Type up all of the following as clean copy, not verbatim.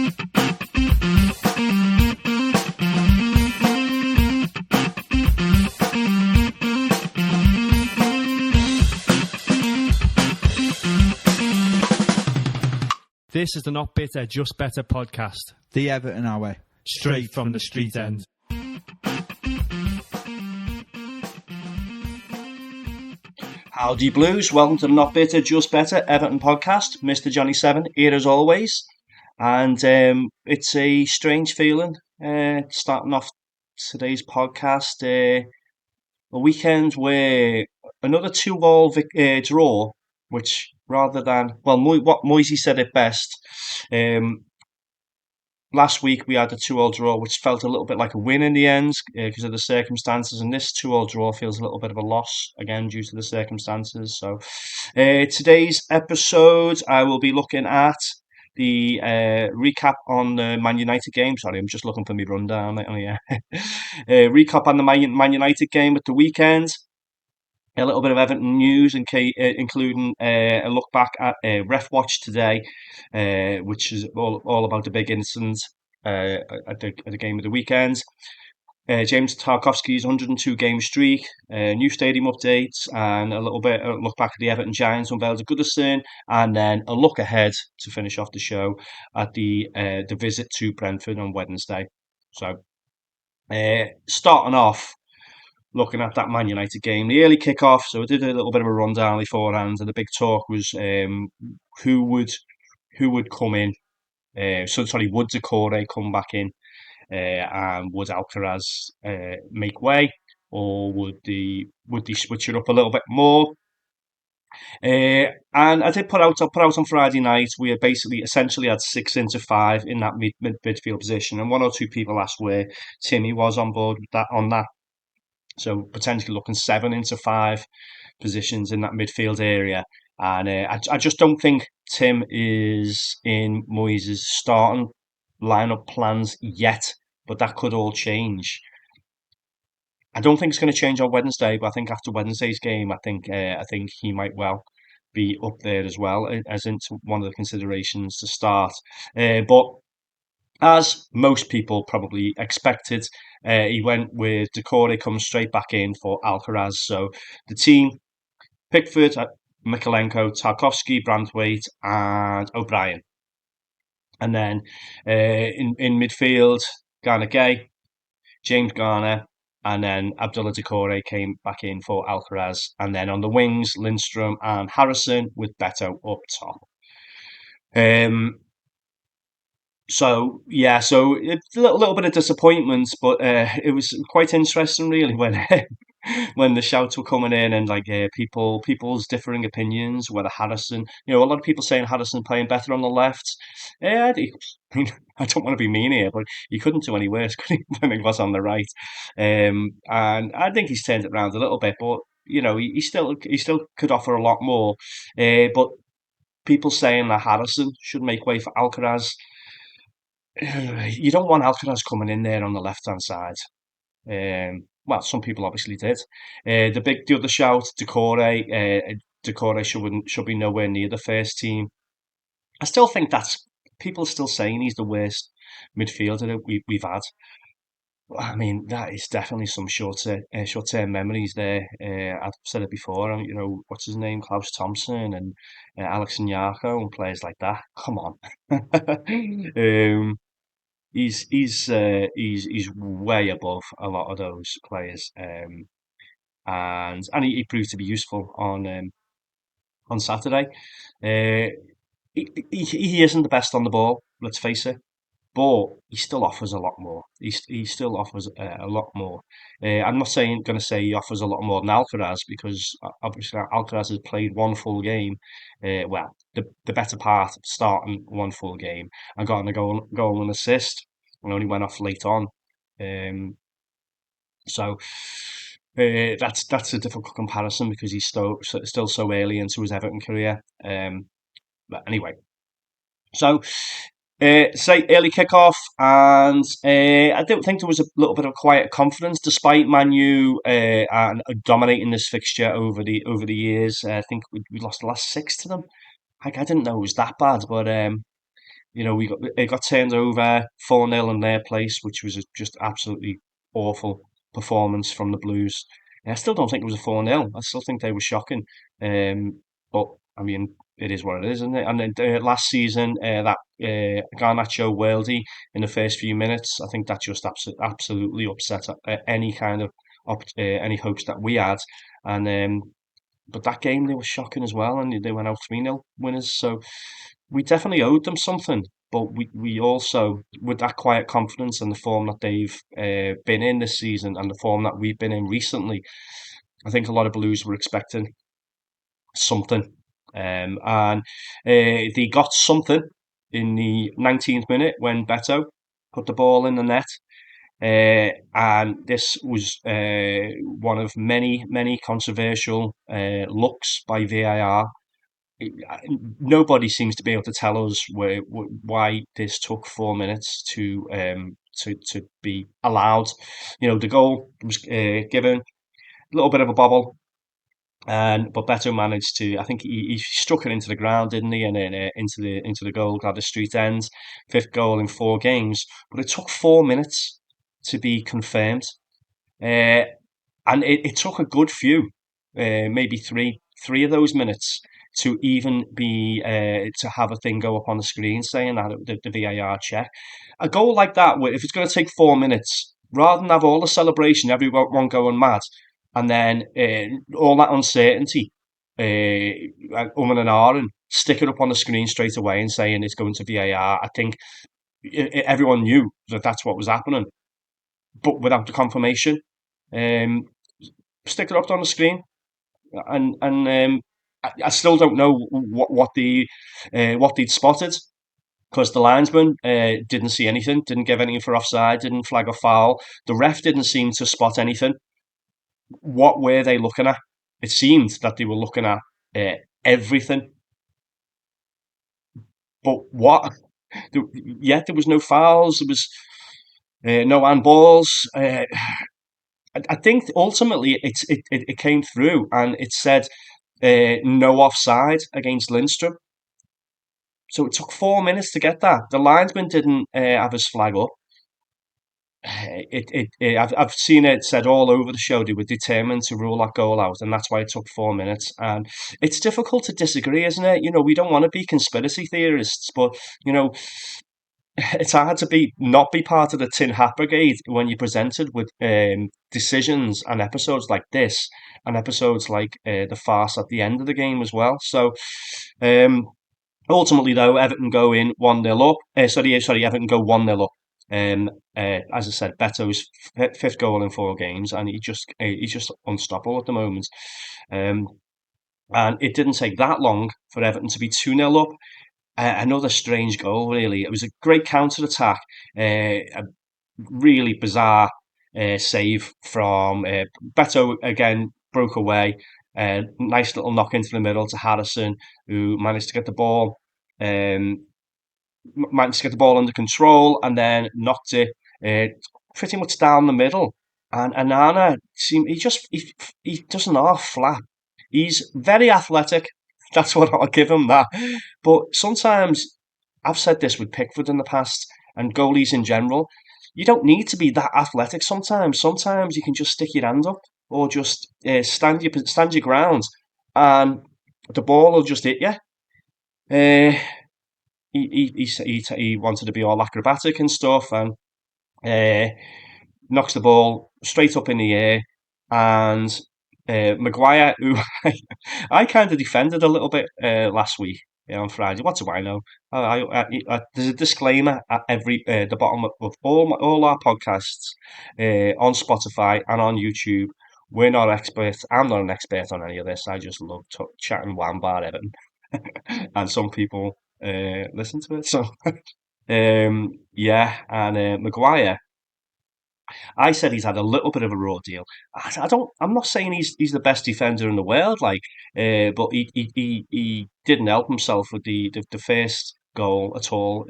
This is the Not Bitter, Just Better podcast. The Everton our way. Straight from the street end. Howdy Blues, welcome to the Not Bitter, Just Better Everton podcast. Mr. Johnny 7 here as always. And it's a strange feeling starting off today's podcast. A weekend where another 2-2 draw, which rather than, well, what Moisey said it best. Last week we had a 2-2 draw, which felt a little bit like a win in the end because of the circumstances, and this 2-2 draw feels a little bit of a loss again due to the circumstances. So today's episode, I will be looking at the recap on the Man United game. Sorry, I'm just looking for my rundown. Recap on the Man United game at the weekend. A little bit of Everton news, including a look back at Ref Watch today, which is all about the big incident at the game of the weekend. James Tarkowski's 102-game streak, new stadium updates, and a little bit look back at the Everton Giants unveiled a Goodison, and then a look ahead to finish off the show at the visit to Brentford on Wednesday. So, starting off, looking at that Man United game, the early kickoff. So I did a little bit of a rundown beforehand, and the big talk was who would come in. Would Decore come back in, and would Alcaraz make way, or would they switch it up a little bit more? And I put out on Friday night. We had essentially had 6 into 5 in that midfield position, and one or two people asked where Timmy was on board with that. So potentially looking 7 into 5 positions in that midfield area. And I just don't think Tim is in Moyes' starting lineup plans yet, but that could all change. I don't think it's going to change on Wednesday, but I think after Wednesday's game, I think he might well be up there as well as into one of the considerations to start. But as most people probably expected, he went with Decore comes straight back in for Alcaraz. So the team: Pickford, Mikalenko, Tarkowski, Branthwaite, and O'Brien. And then in midfield, Garner Gay, James Garner, and then Abdullah Decore came back in for Alcaraz. And then on the wings, Lindstrom and Harrison with Beto up top. So it's a little bit of disappointment, but it was quite interesting, really, when when the shouts were coming in and people's differing opinions. Whether Harrison, a lot of people saying Harrison playing better on the left. I don't want to be mean here, but he couldn't do any worse than he was on the right. And I think he's turned it around a little bit, but he still could offer a lot more. But people saying that Harrison should make way for Alcaraz. You don't want Alcaraz coming in there on the left-hand side. Well, some people obviously did. The other shout, Decore should be nowhere near the first team. I still think people are still saying he's the worst midfielder that we've had. I mean, that is definitely some short-term memories there. I've said it before. What's his name? Klaus Thompson and Alex Nyarko and players like that. Come on. He's way above a lot of those players, and he proved to be useful on Saturday. He isn't the best on the ball, let's face it, but he still offers a lot more. He still offers a lot more. I'm not going to say he offers a lot more than Alcaraz, because obviously Alcaraz has played one full game. The better part of starting one full game and got a goal and assist, and only went off late on. That's a difficult comparison because he's still so early into his Everton career. But anyway, so early kickoff, and I don't think there was a little bit of quiet confidence despite Man U and dominating this fixture over the years. I think we lost the last 6 to them. I didn't know it was that bad, but it got turned over 4-0 in their place, which was just absolutely awful performance from the Blues. I still don't think it was a 4-0. I still think they were shocking. But I mean, it is what it is, isn't it? And then last season, that Garnacho worldie in the first few minutes, I think that just absolutely upset any kind of any hopes that we had. And but that game they were shocking as well, and they went out 3-0 winners. So we definitely owed them something. But we also, with that quiet confidence and the form that they've been in this season and the form that we've been in recently, I think a lot of Blues were expecting something. And they got something in the 19th minute when Beto put the ball in the net. And this was one of many, many controversial looks by VAR. Nobody seems to be able to tell us why this took 4 minutes to be allowed. The goal was given a little bit of a bobble, and but Beto managed to. I think he struck it into the ground, didn't he? And then into the goal, got the street end, fifth goal in 4 games. But it took 4 minutes to be confirmed, uh, and it took a good few, maybe three of those minutes to even be to have a thing go up on the screen saying that the VAR check. A goal like that, if it's going to take 4 minutes, rather than have all the celebration, everyone going mad, and then all that uncertainty, and ahhing, stick it up on the screen straight away and saying it's going to VAR. I think everyone knew that that's what was happening, but without the confirmation. Um, Stick it up on the screen, and I still don't know what they'd spotted, because the linesman didn't see anything, didn't give anything for offside, didn't flag a foul. The ref didn't seem to spot anything. What were they looking at? It seemed that they were looking at everything, but what? Yet there was no fouls. There was no handballs. I think ultimately it came through and it said no offside against Lindstrom. So it took 4 minutes to get that. The linesman didn't have his flag up. I've seen it said all over the show they were determined to rule that goal out, and that's why it took 4 minutes. And it's difficult to disagree, isn't it? We don't want to be conspiracy theorists, but you know, it's hard to not be part of the tin hat brigade when you're presented with decisions and episodes like this, and episodes like the farce at the end of the game as well. So. Ultimately, though, Everton go in 1-0 up. Everton go 1-0 up. As I said, Beto's fifth goal in 4 games, and he's just unstoppable at the moment. And it didn't take that long for Everton to be 2-0 up. Another strange goal, really. It was a great counter attack. A really bizarre save from Beto again, broke away. Nice little knock into the middle to Harrison, who managed to get the ball, under control, and then knocked it pretty much down the middle. And Anana he doesn't half flap. He's very athletic. That's what I'll give him that. But sometimes I've said this with Pickford in the past and goalies in general. You don't need to be that athletic sometimes. Sometimes you can just stick your hand up or just stand your ground, and the ball will just hit you. He wanted to be all acrobatic and stuff, and knocks the ball straight up in the air. And Maguire, who I kind of defended a little bit last week, on Friday. What do I know? There's a disclaimer at the bottom of all our podcasts on Spotify and on YouTube. We're not experts. I'm not an expert on any of this. I just love chatting wamba Everton, and some people listen to it. So yeah, and Maguire. I said he's had a little bit of a raw deal. I don't. I'm not saying he's the best defender in the world, but he didn't help himself with the first goal at all.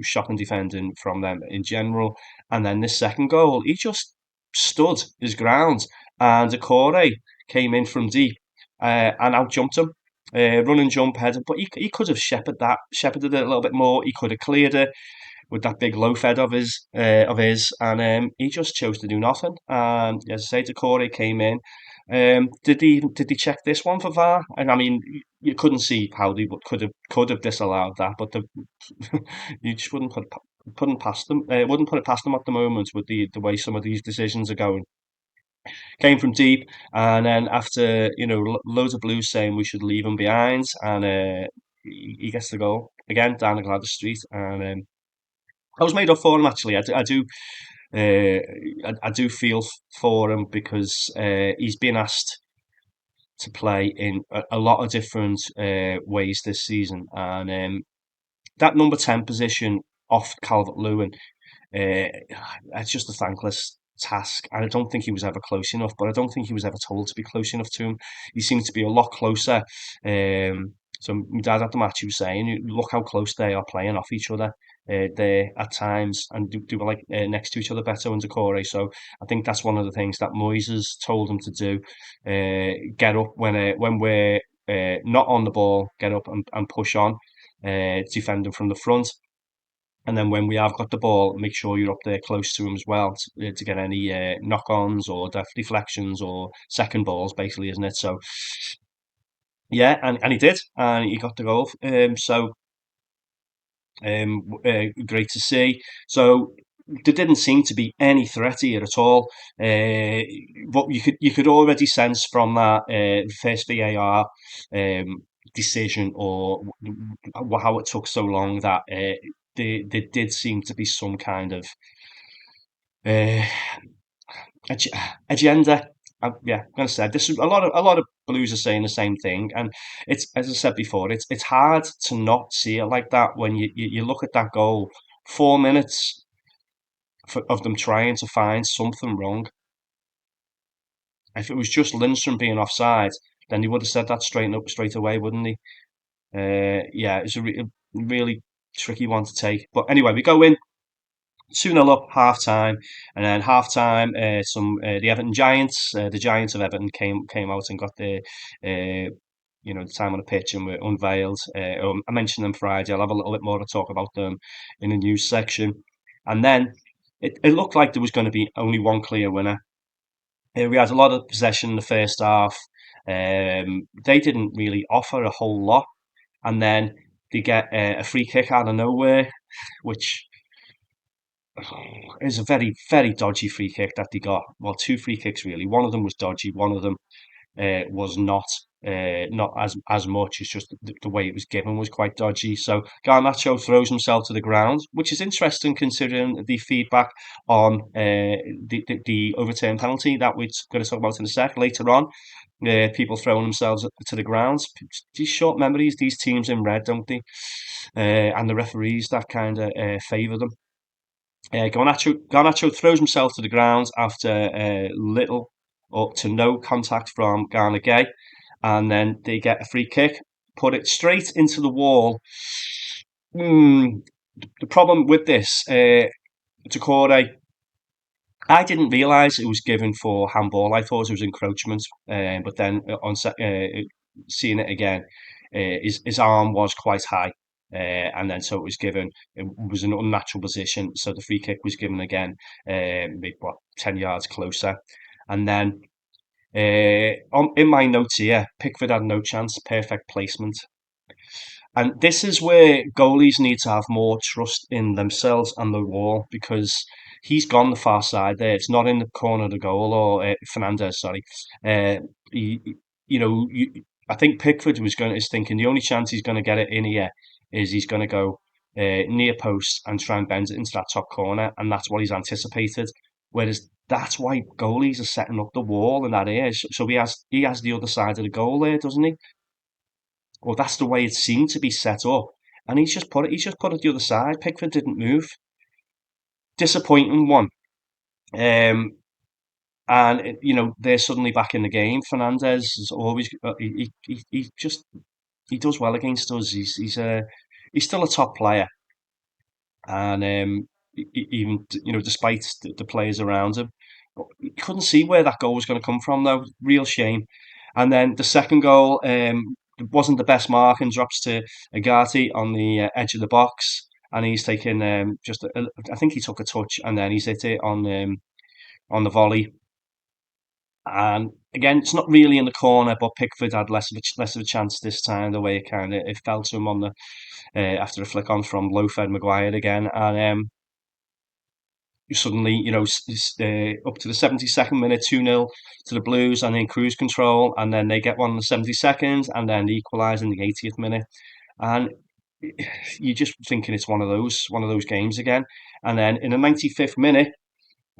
Shocking defending from them in general, and then this second goal, he just stood his ground, and Decore came in from deep and outjumped him. run and jump header, but he could have shepherded it a little bit more. He could have cleared it with that big loaf head of his, and he just chose to do nothing. And as I say, Decore came in. Did he check this one for VAR? And I mean, you couldn't see how they could have disallowed that, but you just wouldn't pass them. Wouldn't put it past them at the moment with the way some of these decisions are going. Came from deep, and then after loads of blues saying we should leave him behind, and he gets the goal again down the Gladys Street, and I was made up for him actually. I do feel for him because he's been asked to play in a lot of different ways this season, and that number 10 position off Calvert-Lewin, it's just a thankless task. And I don't think he was ever close enough, but I don't think he was ever told to be close enough to him. He seemed to be a lot closer. So my dad at the match, he was saying, look how close they are playing off each other there at times, and do like next to each other, Beto and Decore. So I think that's one of the things that Moises told him to do. Get up when we're not on the ball, get up and push on, defend them from the front. And then when we have got the ball, make sure you're up there close to him as well to get any knock-ons or deflections or second balls, basically, isn't it? So yeah, and he did, and he got the goal. Great to see. So there didn't seem to be any threat here at all. But you could already sense from that first VAR decision, or how it took so long, that there did seem to be some kind of uh, agenda. Yeah, I'm gonna say this is a lot of Blues are saying the same thing, and it's, as I said before, it's hard to not see it like that when you look at that goal. 4 minutes of them trying to find something wrong. If it was just Lindstrom being offside, then he would have said that straight away, wouldn't he? Yeah, it's a really tricky one to take. But anyway, we go in 2-0 up half time, and then half time, the Everton Giants, the Giants of Everton came out and got the time on the pitch and were unveiled. I mentioned them Friday. I'll have a little bit more to talk about them in the news section, and then it looked like there was going to be only one clear winner. We had a lot of possession in the first half. They didn't really offer a whole lot, and then they get a free kick out of nowhere, which is a very, very dodgy free kick that they got. Well, two free kicks really. One of them was dodgy. One of them was not as much. It's just the way it was given was quite dodgy. So Garnacho throws himself to the ground, which is interesting considering the feedback on the overturned penalty that we're going to talk about in a sec later on. People throwing themselves to the ground. These short memories, these teams in red, don't they? And the referees that kind of favour them. Garnacho throws himself to the ground after little or to no contact from Garner Gay, and then they get a free kick, put it straight into the wall. The problem with this, Decore, I didn't realise it was given for handball. I thought it was encroachment, but then seeing it again, his arm was quite high, and then so it was given. It was an unnatural position, so the free kick was given again, maybe 10 yards closer, and then in my notes here, Pickford had no chance, perfect placement. And this is where goalies need to have more trust in themselves and the wall, because he's gone the far side there. It's not in the corner of the goal, or Fernandez, sorry. Uh, he, I think Pickford is thinking the only chance he's going to get it in here is he's going to go near post and try and bend it into that top corner, and that's what he's anticipated. Whereas that's why goalies are setting up the wall in that area. So he has the other side of the goal there, doesn't he? Or that's the way it seemed to be set up. And he's just put it the other side. Pickford didn't move. Disappointing one. Um, and they're suddenly back in the game. Fernandez is always he does well against us. He's still a top player, and even despite the players around him, but you couldn't see where that goal was going to come from though. Real shame. And then the second goal, wasn't the best mark and drops to Agati on the edge of the box, and he's taken I think he took a touch and then he's hit it on the volley. And again, it's not really in the corner, but Pickford had less of a chance this time. The way it fell to him on the after a flick on from low-fed Maguire again, and suddenly, up to the 72nd minute, 2-0 to the Blues, and then cruise control, and then they get one in the 72nd, and then they equalise in the 80th minute, and you're just thinking it's one of those games again, and then in the 95th minute.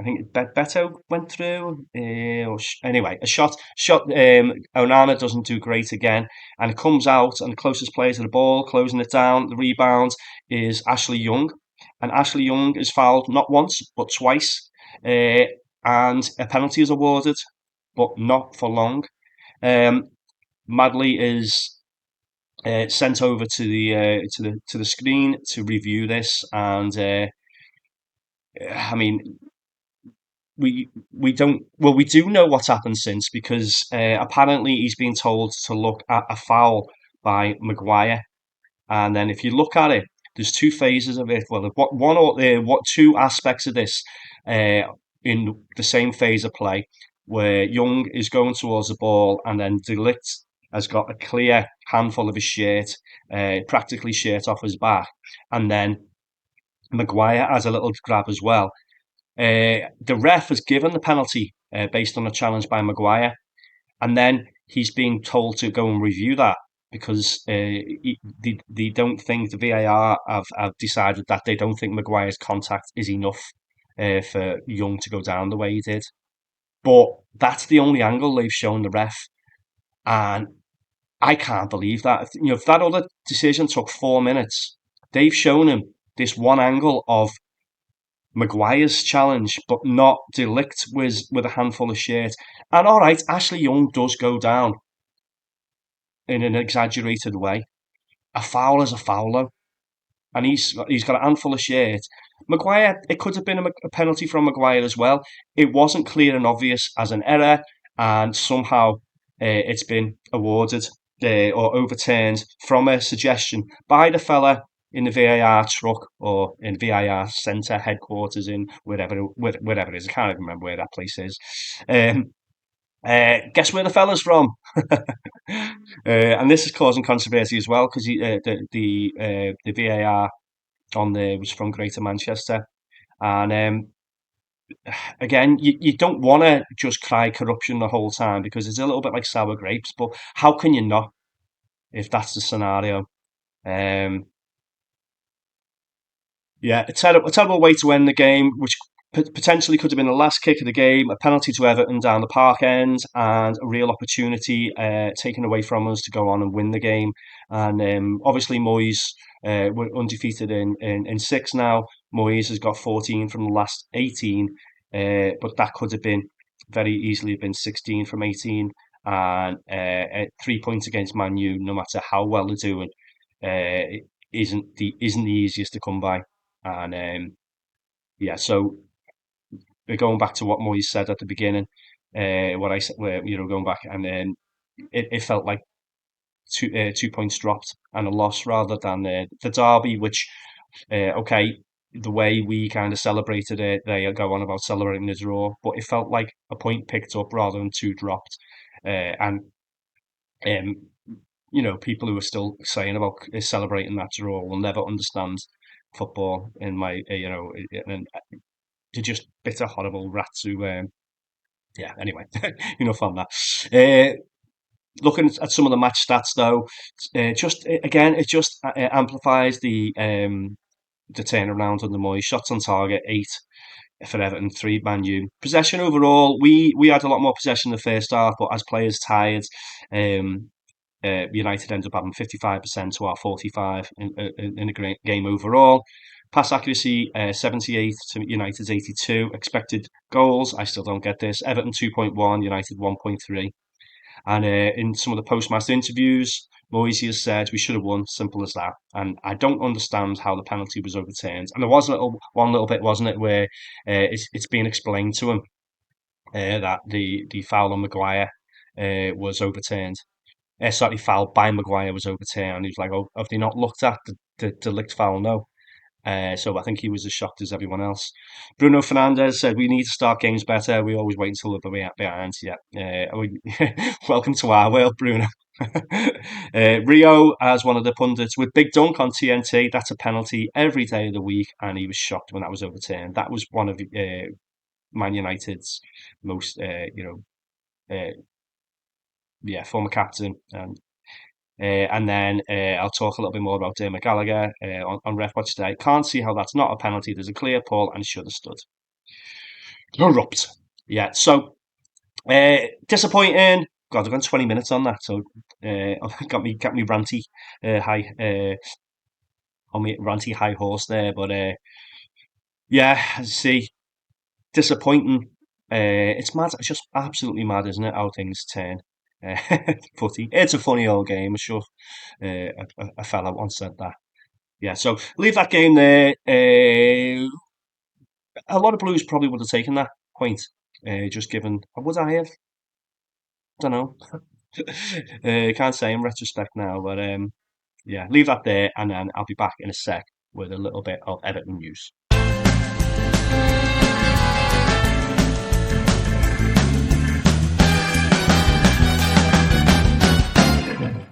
I think Beto went through. Anyway, a shot. Onana doesn't do great again, and it comes out, and the closest player to the ball, closing it down, the rebound is Ashley Young, and Ashley Young is fouled not once but twice, uh, and a penalty is awarded, but not for long. Um, Madley is sent over to the screen to review this, and I mean we don't well we do know what's happened since because apparently he's been told to look at a foul by Maguire, and then if you look at it, there's two phases of it. Well, one or what two aspects of this uh, in the same phase of play where Young is going towards the ball and then Delict has got a clear handful of his shirt, practically shirt off his back, and then Maguire has a little grab as well. The ref has given the penalty based on a challenge by Maguire, and then he's being told to go and review that because they don't think the VAR have decided that they don't think Maguire's contact is enough for Young to go down the way he did. But that's the only angle they've shown the ref, and I can't believe that. If that other decision took 4 minutes, they've shown him this one angle of Maguire's challenge, but not Delict with a handful of shirt. And all right, Ashley Young does go down in an exaggerated way. A foul is a foul, though, and he's got a handful of shirt. Maguire, it could have been a penalty from Maguire as well. It wasn't clear and obvious as an error, and somehow it's been awarded or overturned from a suggestion by the fella in the VAR truck or in VAR centre headquarters in wherever it is. I can't even remember where that place is. Guess where the fella's from? And this is causing controversy as well because the VAR on there was from Greater Manchester, and again, you don't want to just cry corruption the whole time because it's a little bit like sour grapes. But how can you not if that's the scenario? Um, Yeah, a terrible way to end the game, which potentially could have been the last kick of the game, a penalty to Everton down the park end, and a real opportunity taken away from us to go on and win the game. And obviously, Moyes we're undefeated in six now. Moyes has got 14 from the last 18, but that could have been very easily been 16 from 18. And 3 points against Man U, no matter how well they're doing, isn't the easiest to come by. And yeah, so going back to what Moyes said at the beginning, what I said, where going back, and it felt like 2 points dropped and a loss rather than the derby, which okay, the way we kind of celebrated it, they go on about celebrating the draw, but it felt like a point picked up rather than two dropped, and um, people who are still saying about celebrating that draw will never understand football in my, and they're just bitter, horrible rats who, yeah, anyway, enough on that. Looking at some of the match stats though, just again, it just amplifies the turnaround on the Moyes. Shots on target, 8 for Everton, 3 Man U. Possession overall, we had a lot more possession in the first half, but as players tired, um, United ended up having 55% to our 45 in a great game overall. Pass accuracy 78 to United's 82. Expected goals, I still don't get this. Everton 2.1, United 1.3. And in some of the postmaster interviews, Moisey has said we should have won, simple as that. And I don't understand how the penalty was overturned. And there was one little bit, wasn't it, where it's being explained to him that the foul on Maguire was overturned. Sorry, foul by Maguire was overturned. He was like, "Oh, have they not looked at the De Ligt foul? No." So I think he was as shocked as everyone else. Bruno Fernandes said, "We need to start games better. We always wait until we're behind." Yeah, welcome to our world, Bruno. Rio, as one of the pundits, with Big Dunk on TNT, that's a penalty every day of the week, and he was shocked when that was overturned. That was one of Man United's most, yeah, former captain. And then I'll talk a little bit more about Dermot Gallagher on Ref Watch today. Can't see how that's not a penalty. There's a clear pull and should have stood. Corrupt. Yeah, so disappointing. God, I've gone 20 minutes on that, so got me ranty high on me ranty high horse there. But yeah, as you see, disappointing. It's mad. It's just absolutely mad, isn't it? How things turn. Uh, Footy. It's a funny old game. I'm sure a fella once said that. Yeah, so leave that game there. A lot of Blues probably would have taken that point, just given. Would I have? Don't know. Can't say in retrospect now, but yeah, leave that there, and then I'll be back in a sec with a little bit of Everton news.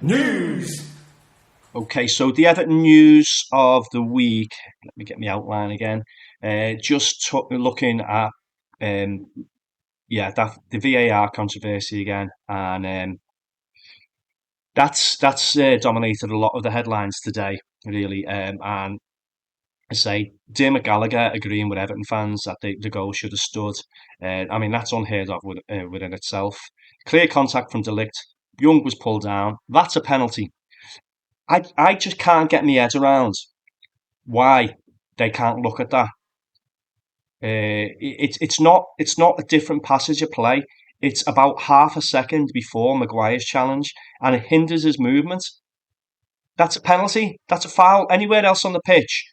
News! Okay, so the Everton news of the week. Let me get my outline again. Just looking at that the VAR controversy again, and that's dominated a lot of the headlines today, really. And I say Dermot Gallagher agreeing with Everton fans that the goal should have stood. I mean, that's unheard of within itself. Clear contact from De Ligt. Young was pulled down. That's a penalty. I just can't get my head around why they can't look at that. It's not a different passage of play. It's about half a second before Maguire's challenge, and it hinders his movement. That's a penalty. That's a foul. Anywhere else on the pitch,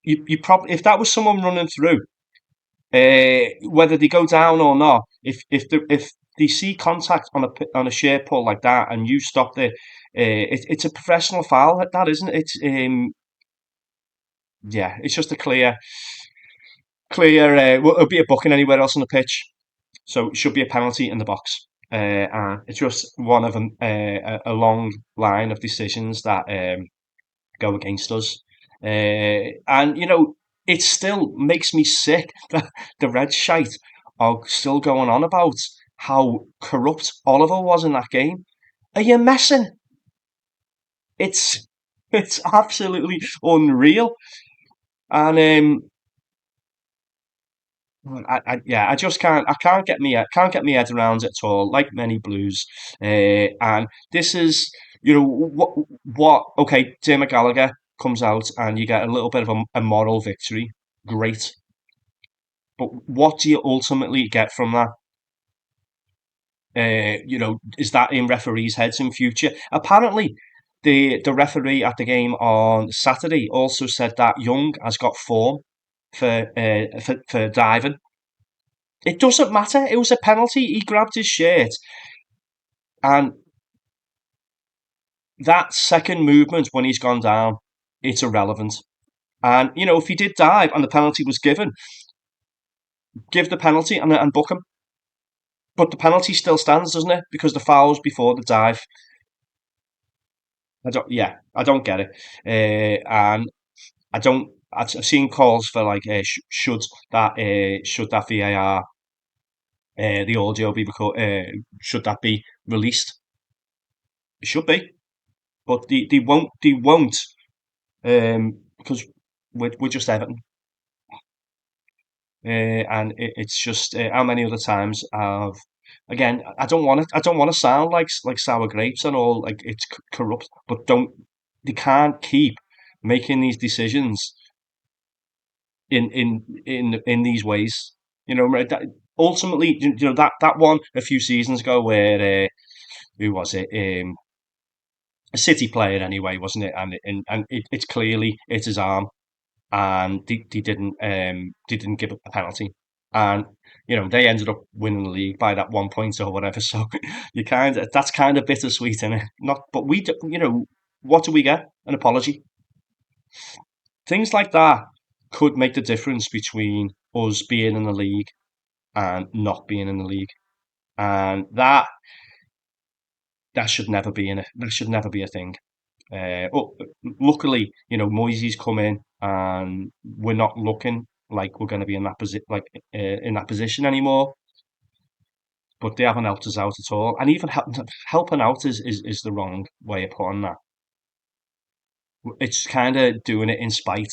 you probably if that was someone running through, whether they go down or not, if they see contact on a sheer pull like that, and you stop it's a professional foul. That isn't it? It's yeah, it's just a clear. Well, it'll be a booking anywhere else on the pitch, so it should be a penalty in the box. And it's just one of a long line of decisions that go against us. And it still makes me sick that the red shite are still going on about how corrupt Oliver was in that game. Are you messing? It's it's absolutely unreal. And I just can't get me head around it at all. Like many Blues, and this is what okay. Dermot Gallagher comes out and you get a little bit of a moral victory. Great, but what do you ultimately get from that? Is that in referees' heads in future? Apparently, the referee at the game on Saturday also said that Young has got form for diving. It doesn't matter. It was a penalty. He grabbed his shirt, and that second movement when he's gone down, it's irrelevant. And if he did dive and the penalty was given, give the penalty and book him. But the penalty still stands, doesn't it? Because the foul's before the dive. I don't get it. And I don't. I've seen calls for like should that VAR the audio be should that be released? It should be, but they won't. They won't because we're just Everton, and it's just how many other times I've again. I don't want it. I don't want to sound like sour grapes and all. Like it's corrupt, but don't they can't keep making these decisions in these ways. Ultimately, that one a few seasons ago where who was it? A City player anyway, wasn't it? And it's clearly it's his arm, and they didn't give a penalty. and they ended up winning the league by that 1 point or whatever. So you that's kind of bittersweet in it. Not, but what do we get? An apology. Things like that could make the difference between us being in the league and not being in the league, and that should never be in it. That should never be a thing. Luckily, Moisey's come in, and we're not looking like we're going to be in that in that position anymore. But they haven't helped us out at all, and even helping out is the wrong way of putting that. It's kind of doing it in spite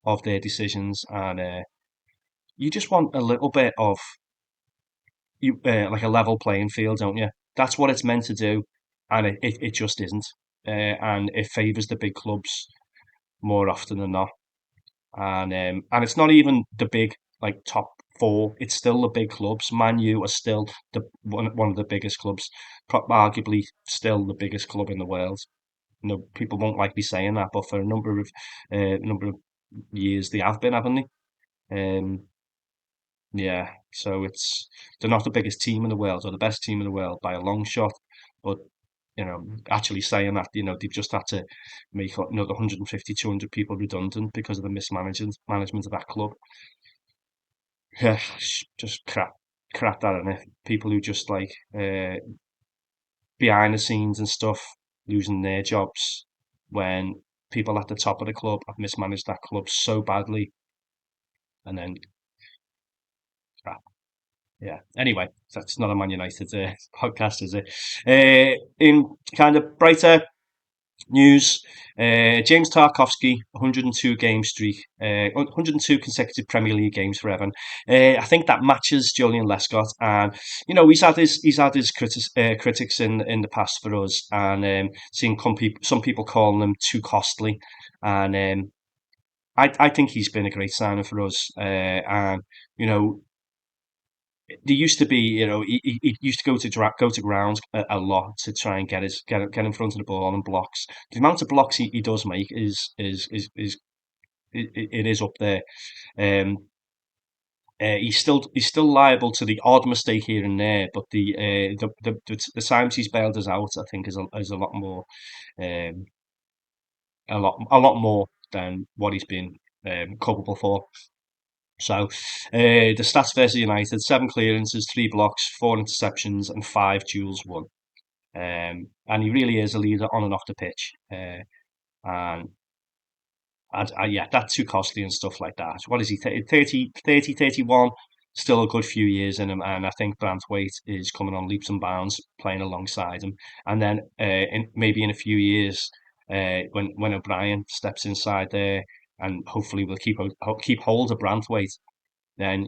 of their decisions, and you just want a little bit of like a level playing field, don't you? That's what it's meant to do, and it just isn't, and it favours the big clubs more often than not. And it's not even the big like top four. It's still the big clubs. Man U are still one of the biggest clubs, arguably still the biggest club in the world. People won't like me saying that, but for a number of years they have been, haven't they? Yeah. So they're not the biggest team in the world or the best team in the world by a long shot, but actually saying that, they've just had to make another 150, 200 people redundant because of the mismanagement management of that club. Yeah, just crap that in it. People who just like behind the scenes and stuff losing their jobs when people at the top of the club have mismanaged that club so badly, and then crap. Yeah. Anyway, that's not a Man United podcast, is it? In kind of brighter news, James Tarkowski, 102 game streak, 102 consecutive Premier League games for Everton. I think that matches Julian Lescott, and he's had his critics in the past for us, and seeing some people calling him too costly, and I think he's been a great signing for us, and you know there used to be, he used to go to grounds a lot to try and get in front of the ball and blocks. The amount of blocks he does make is it is up there. Um, he's still liable to the odd mistake here and there, but the times he's bailed us out, I think, is a lot more, um, a lot more than what he's been culpable for. So, the stats versus United: 7 clearances, 3 blocks, 4 interceptions, and 5 duels won. And he really is a leader on and off the pitch. And yeah, that's too costly and stuff like that. What is he? 30, 31. Still a good few years in him, and I think Brantwaite is coming on leaps and bounds, playing alongside him. And then maybe in a few years, when O'Brien steps inside there, and hopefully we'll keep hold of Brantwaite, then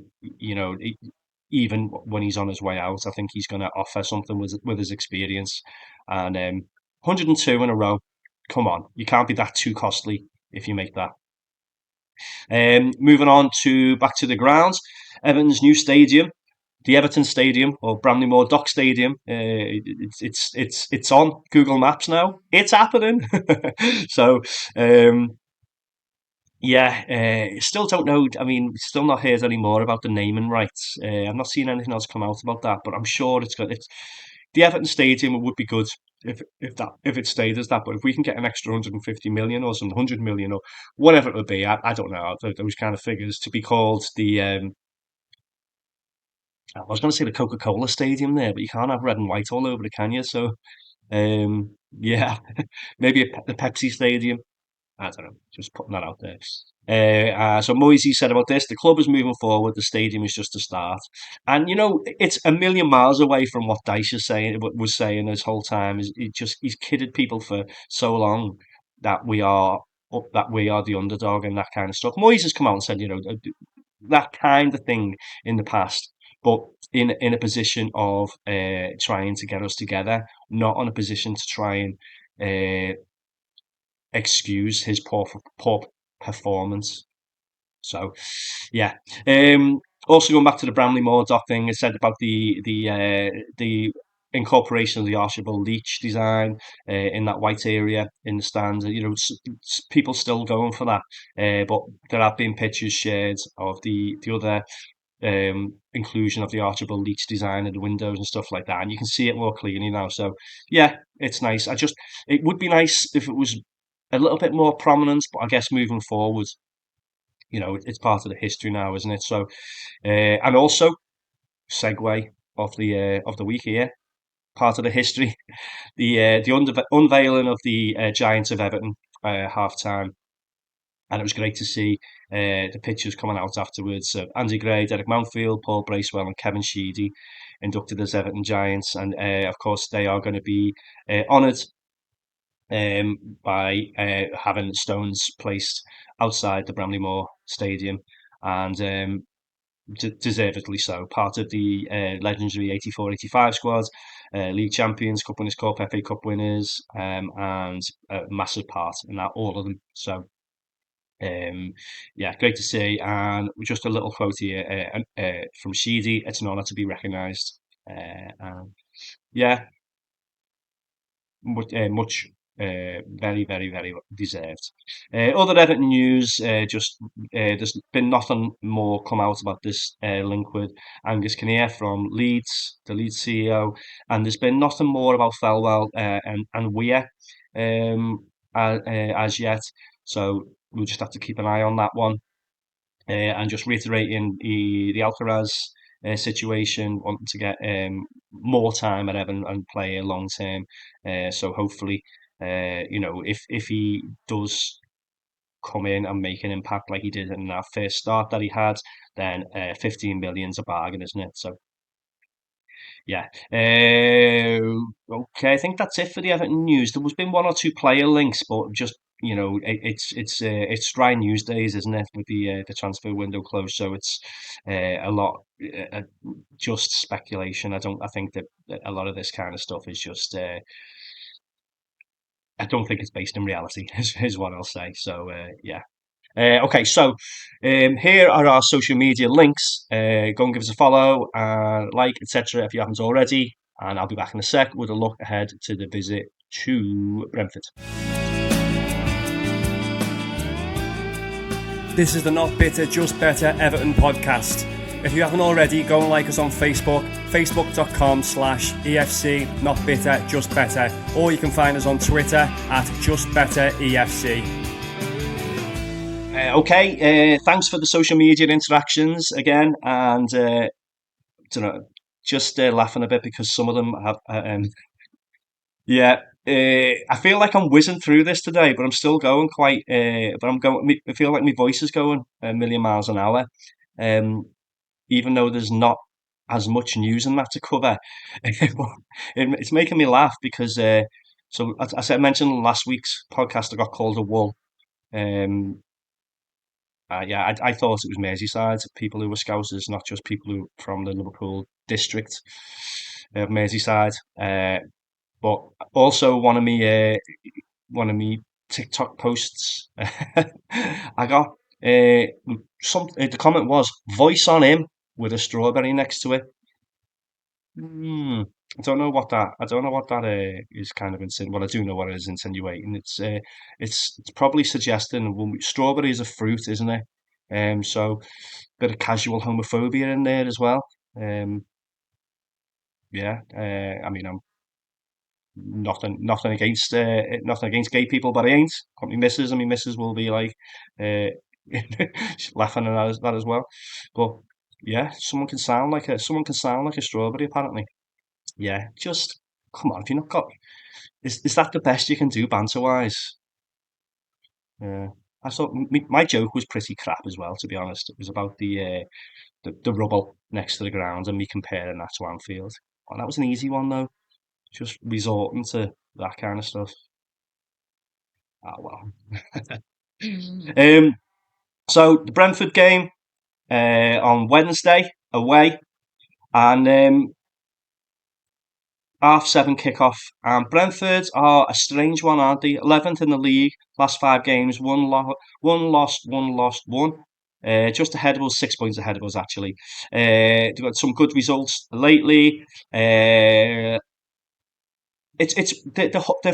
even when he's on his way out, I think he's going to offer something with his experience. And 102 in a row. Come on, you can't be that too costly if you make that. Moving on to back to the grounds, Everton's new stadium, the Everton Stadium or Bramley-Moore Dock Stadium. It's on Google Maps now. It's happening. So yeah, still don't know. I mean, still not heard any more about the naming rights. I've not seen anything else come out about that, but I'm sure it's good. It's the Everton Stadium. It would be good if it stayed as that. But if we can get an extra 150 million or some 100 million or whatever it would be, I don't know those kind of figures to be called the. I was going to say the Coca-Cola Stadium there, but you can't have red and white all over it, can you? So yeah, maybe the Pepsi Stadium. I don't know, just putting that out there. So Moisey said about this: the club is moving forward. The stadium is just a start, and it's a million miles away from what Dyche is saying. Was saying this whole time is he's kidded people for so long that we are the underdog and that kind of stuff. Moyes has come out and said that kind of thing in the past, but in a position of trying to get us together, not on a position to try and excuse his poor performance. So, yeah. Also going back to the Bramley Moore dock thing, it said about the incorporation of the Archibald Leach design in that white area in the stand. People still going for that, but there have been pictures shared of the other inclusion of the archable leach design in the windows and stuff like that, and you can see it more clearly now. So yeah, it's nice. It would be nice if it was a little bit more prominent, but I guess moving forward, it's part of the history now, isn't it? So, and also segue of the week here, part of the history, the unveiling of the Giants of Everton half time, and it was great to see the pictures coming out afterwards. So Andy Gray, Derek Mountfield, Paul Bracewell, and Kevin Sheedy inducted as Everton Giants, and of course they are going to be honoured by having stones placed outside the Bramley Moore Stadium, and deservedly so. Part of the legendary 84-85 squad, league champions, Cup Winners' Cup, FA Cup winners, and a massive part in that, all of them. So yeah, great to see. And just a little quote here from Sheedy: "It's an honour to be recognised." And yeah, much very, very, very deserved. Other Everton news, there's been nothing more come out about this link with Angus Kinnear from Leeds, the Leeds CEO, and there's been nothing more about Felwell and Weir as yet. So we'll just have to keep an eye on that one. And just reiterating the Alcaraz situation, wanting to get more time at Everton and play long term. So hopefully, if he does come in and make an impact like he did in that first start that he had, then 15 million's a bargain, isn't it? So yeah. Okay, I think that's it for the Everton news. There was been one or two player links, but just it's dry news days, isn't it, with the transfer window closed? So it's a lot just speculation. I think that a lot of this kind of stuff is just. I don't think it's based in reality, is what I'll say. So yeah. Okay, so here are our social media links. Go and give us a follow, like, etc. if you haven't already. And I'll be back in a sec with a look ahead to the visit to Brentford. This is the Not Bitter, Just Better Everton podcast. If you haven't already, go and like us on Facebook, facebook.com/EFC Not Bitter, Just Better, or you can find us on Twitter at Just Better EFC. Okay, thanks for the social media interactions again, and just laughing a bit because some of them have, yeah. I feel like I'm whizzing through this today, but I'm still going quite. But I'm going. I feel like my voice is going a million miles an hour, even though there's not as much news in that to cover. It's making me laugh because. So as I mentioned last week's podcast, I got called a wool. Um, yeah, I thought it was Merseyside people who were Scousers, not just people who from the Liverpool district of Merseyside. But also one of me TikTok posts, I got the comment was voice on him with a strawberry next to it. Hmm. I don't know what that is kind of insinuating. Well, I do know what it is insinuating. It's probably suggesting, well, strawberry is a fruit, isn't it? So bit of casual homophobia in there as well. Um, yeah. I mean, I'm nothing against gay people, but I ain't. Got my missus, and my missus will be like, uh, laughing at that as well. But yeah, someone can sound like a strawberry apparently. Yeah, just come on. If you're not got, is that the best you can do banter wise? Yeah. I thought my joke was pretty crap as well, to be honest. It was about the rubble next to the ground and me comparing that to Anfield. Oh, that was an easy one though. Just resorting to that kind of stuff. Ah well. Um. So the Brentford game on Wednesday away, and 7:30 kickoff. And Brentford are a strange one, aren't they? 11th in the league, last 5 games, one lost, one lost, one. Just ahead of us, 6 points ahead of us actually. They've got some good results lately. Their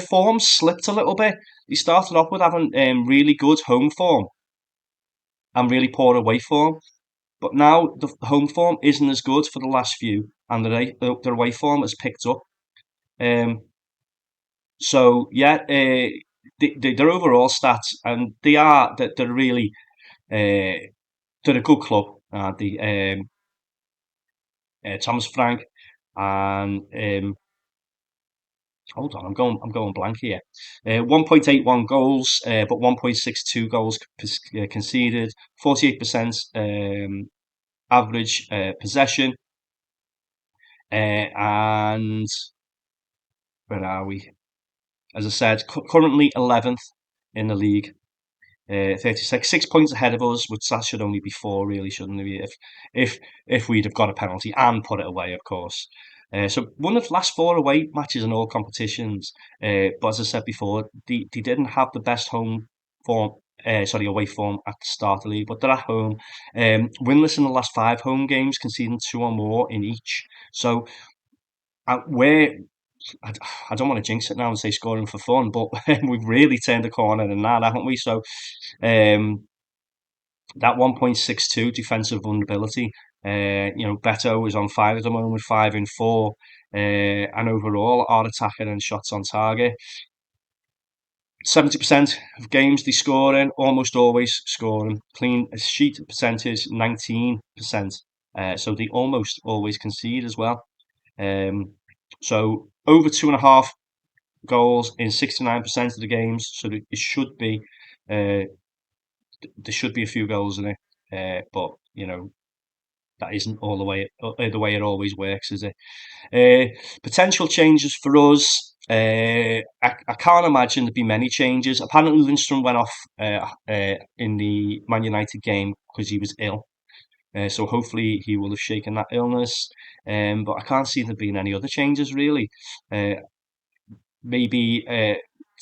form slipped a little bit. They started off with having really good home form and really poor away form. But now the home form isn't as good for the last few, and the away form has picked up. Um, so yeah, their overall stats, and they're really they're a good club. The Thomas Frank and hold on, I'm going blank here. 1.81 goals, but 1.62 goals conceded. 48% average possession, and where are we? As I said, currently 11th in the league. 36, 6 points ahead of us, which that should only be four, really, shouldn't it? If if we'd have got a penalty and put it away, of course. So won the last four away matches in all competitions. But as I said before, they didn't have the best home form. Away form at the start of the league, but they're at home. Winless in the last five home games, conceding two or more in each. So we're I, I don't want to jinx it now and say scoring for fun, but we've really turned a corner in that, haven't we? So um, that 1.62 defensive vulnerability, Beto is on fire at the moment, 5 in 4, and overall our attacking and shots on target. 70% of games they score in, almost always scoring. Clean sheet percentage, 19%. So they almost always concede as well. Um, so over 2.5 goals in 69% of the games. So it should be uh, there should be a few goals in it, but that isn't all the way it always works, is it? Potential changes for us. I can't imagine there'd be many changes. Apparently, Lindstrom went off in the Man United game because he was ill. So hopefully he will have shaken that illness. But I can't see there being any other changes really. Uh, Maybe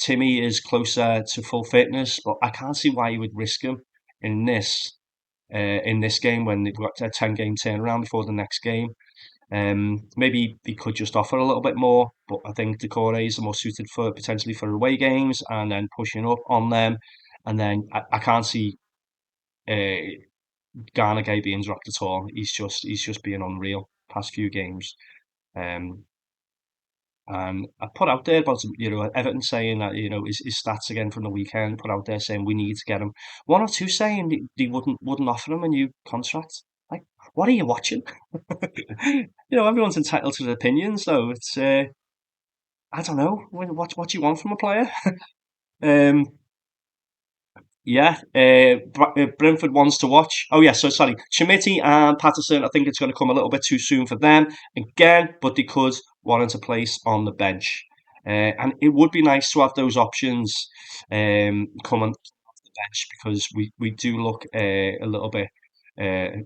Timmy is closer to full fitness, but I can't see why you would risk him in this game when they've got a 10 game turnaround before the next game. Maybe they could just offer a little bit more, but I think the Corres are more suited for potentially for away games and then pushing up on them. And then I can't see uh, Garner Gay being dropped at all. He's just being unreal past few games. Um, And I put out there about Everton saying that his stats again from the weekend. Put out there saying we need to get him. One or two saying they wouldn't offer him a new contract. Like, what are you watching? Everyone's entitled to their opinions, though. It's I don't know. What do you want from a player? Um, yeah, Brentford wants to watch. Oh, yeah, so sorry. Chimiti and Patterson, I think it's going to come a little bit too soon for them again, but they could warrant a place on the bench. And it would be nice to have those options coming off the bench because we do look a little bit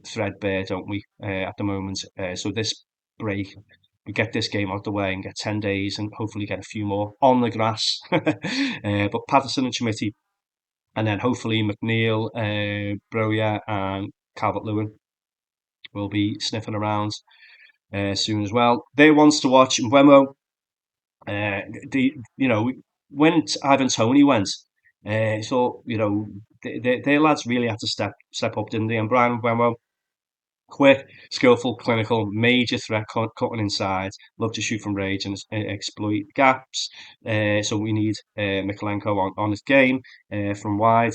threadbare, don't we, at the moment? So this break, we get this game out the way and get 10 days and hopefully get a few more on the grass. But Patterson and Chimiti and then hopefully McNeil, Broya, and Calvert-Lewin will be sniffing around soon as well. They wants to watch Mbeumo. The when Ivan Toney went, so their lads really had to step up, didn't they? And Brian Mbeumo, quick, skillful, clinical, major threat cutting inside. Love to shoot from range and exploit gaps. So we need Mikalenko on his game from wide.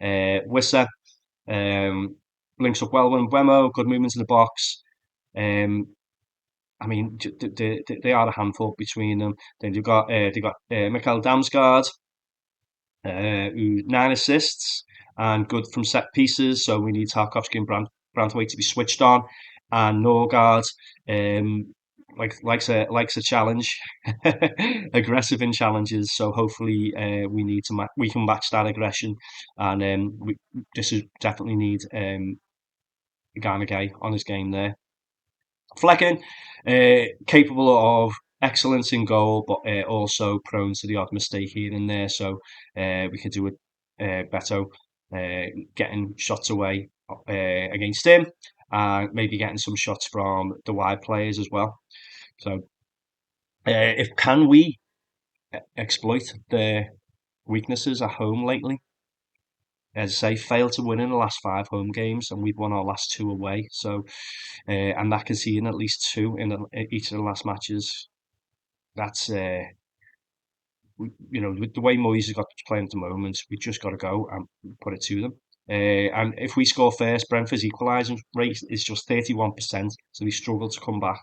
Wissa links up well with Wemo. Good movements in the box. Um, I mean, they are a handful between them. Then they got Mikael Damsgaard, who 9 assists and good from set pieces. So we need Tarkovsky and Brantwaite to be switched on, and Norgard likes a challenge, aggressive in challenges. So hopefully we can match that aggression, and this is definitely need Garnagay on his game there. Flecken, capable of excellence in goal, but also prone to the odd mistake here and there. So we could do with Beto getting shots away against him, and maybe getting some shots from the wide players as well. So if can we exploit their weaknesses at home lately? as I say, failed to win in the last 5 home games, and we've won our last 2 away. So, and that conceding at least 2 in each of the last matches. That's with the way Moyes has got playing at the moment, we just got to go and put it to them. And if we score first, Brentford's equalising rate is just 31%, so they struggle to come back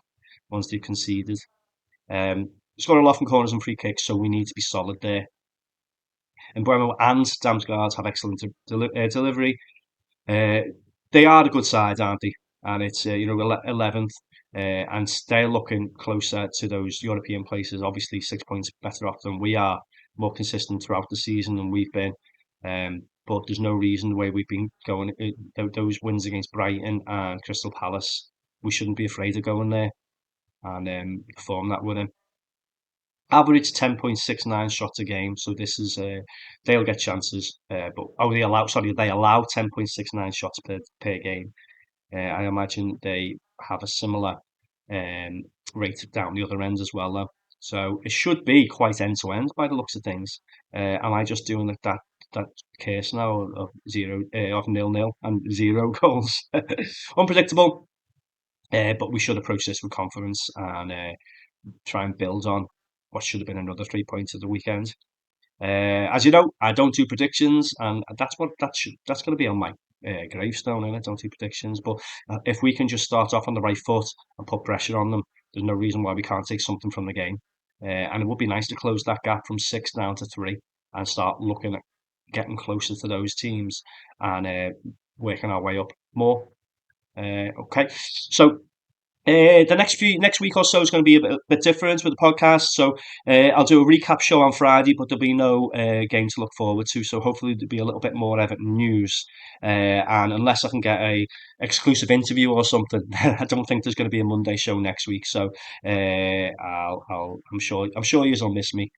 once they've conceded. Scoring a lot from corners and free kicks, so we need to be solid there. And Bremo and Damsgaard have excellent delivery. Uh, they are a good side, aren't they? And it's 11th, and they're looking closer to those European places. Obviously, 6 points better off than we are, more consistent throughout the season than we've been. But there's no reason the way we've been going. Those wins against Brighton and Crystal Palace, we shouldn't be afraid of going there and perform that with them. Average 10.69 shots a game, so this is they'll get chances, but they allow 10.69 shots per game. I imagine they have a similar rate down the other end as well, though. So it should be quite end to end by the looks of things. Am I just doing that case now of 0-0 and 0 goals? Unpredictable, but we should approach this with confidence and try and build on what should have been another 3 points at the weekend. As you know, I don't do predictions, and that's going to be on my gravestone. And I don't do predictions, but if we can just start off on the right foot and put pressure on them, there's no reason why we can't take something from the game. And it would be nice to close that gap from 6 down to 3 and start looking at getting closer to those teams and working our way up more. Okay, so the next week or so is going to be a bit different with the podcast. So I'll do a recap show on Friday, but there'll be no game to look forward to. So hopefully there'll be a little bit more Everton news. And unless I can get a exclusive interview or something, I don't think there's going to be a Monday show next week. So I'm sure you'll miss me.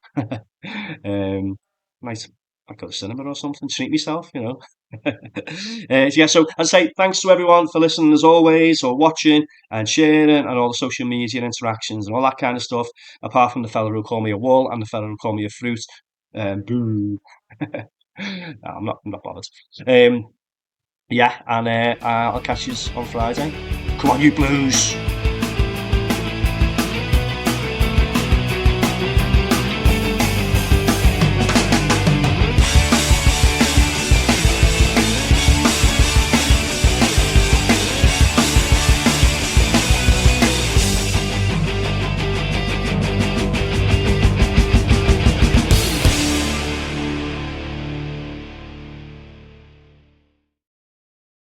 Might go to cinema or something, treat myself. Yeah, so I'd say thanks to everyone for listening as always, or watching and sharing and all the social media interactions and all that kind of stuff, apart from the fella who called me a wall and the fella who called me a fruit. Boo. No, I'm not bothered. Yeah, and I'll catch you on Friday. Come on, you Blues!